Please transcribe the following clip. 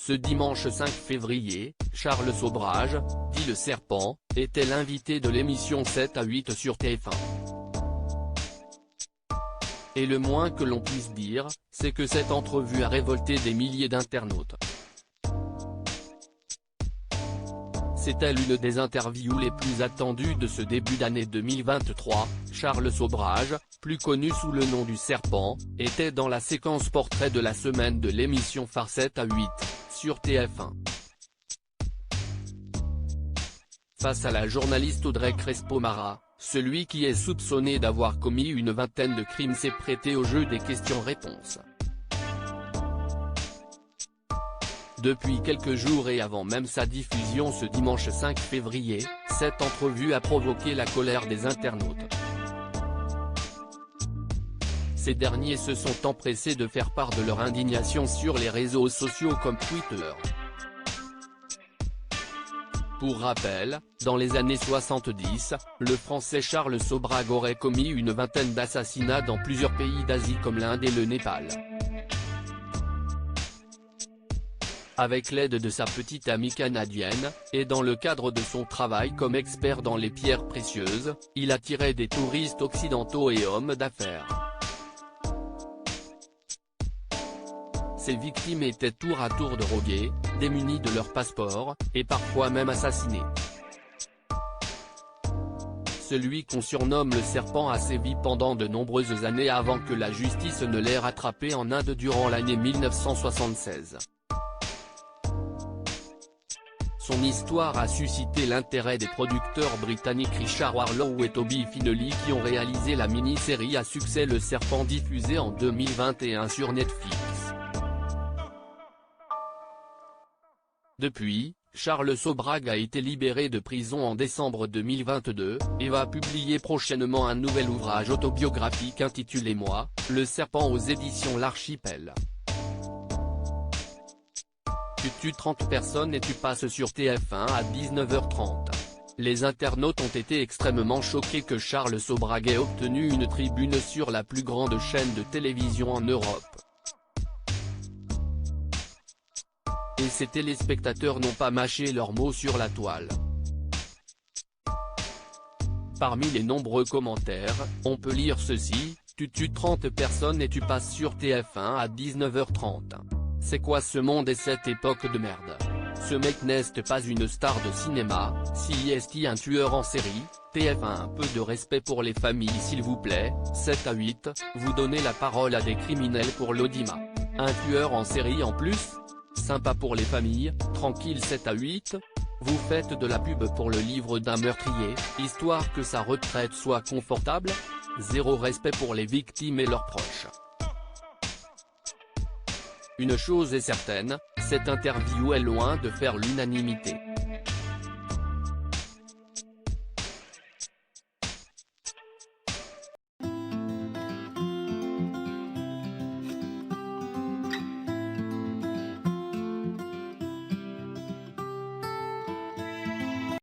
Ce dimanche 5 février, Charles Sobrage, dit Le Serpent, était l'invité de l'émission 7 à 8 sur TF1. Et le moins que l'on puisse dire, c'est que cette entrevue a révolté des milliers d'internautes. C'est-elle une des interviews les plus attendues de ce début d'année 2023, Charles Sobrage, plus connu sous le nom du Serpent, était dans la séquence portrait de la semaine de l'émission phare 7 à 8, sur TF1. Face à la journaliste Audrey Crespo-Mara, celui qui est soupçonné d'avoir commis une vingtaine de crimes s'est prêté au jeu des questions-réponses. Depuis quelques jours et avant même sa diffusion ce dimanche 5 février, cette entrevue a provoqué la colère des internautes. Ces derniers se sont empressés de faire part de leur indignation sur les réseaux sociaux comme Twitter. Pour rappel, dans les années 70, le Français Charles Sobrage aurait commis une vingtaine d'assassinats dans plusieurs pays d'Asie comme l'Inde et le Népal. Avec l'aide de sa petite amie canadienne, et dans le cadre de son travail comme expert dans les pierres précieuses, il attirait des touristes occidentaux et hommes d'affaires. Ses victimes étaient tour à tour droguées, démunies de leur passeport, et parfois même assassinées. Celui qu'on surnomme le Serpent a sévi pendant de nombreuses années avant que la justice ne l'ait rattrapé en Inde durant l'année 1976. Son histoire a suscité l'intérêt des producteurs britanniques Richard Warlow et Toby Finley qui ont réalisé la mini-série à succès Le Serpent diffusée en 2021 sur Netflix. Depuis, Charles Sobrage a été libéré de prison en décembre 2022, et va publier prochainement un nouvel ouvrage autobiographique intitulé Moi, le Serpent aux éditions L'Archipel. Tu tues 30 personnes et tu passes sur TF1 à 19h30. Les internautes ont été extrêmement choqués que Charles Sobrage ait obtenu une tribune sur la plus grande chaîne de télévision en Europe. Et ces téléspectateurs n'ont pas mâché leurs mots sur la toile. Parmi les nombreux commentaires, on peut lire ceci: tu tues 30 personnes et tu passes sur TF1 à 19h30. C'est quoi ce monde et cette époque de merde? Ce mec n'est pas une star de cinéma, si est un tueur en série? TF1 un peu de respect pour les familles s'il vous plaît. 7 à 8, vous donnez la parole à des criminels pour l'audimat. Un tueur en série en plus? Sympa pour les familles, tranquille. 7 à 8, vous faites de la pub pour le livre d'un meurtrier, histoire que sa retraite soit confortable? Zéro respect pour les victimes et leurs proches. Une chose est certaine, cette interview est loin de faire l'unanimité.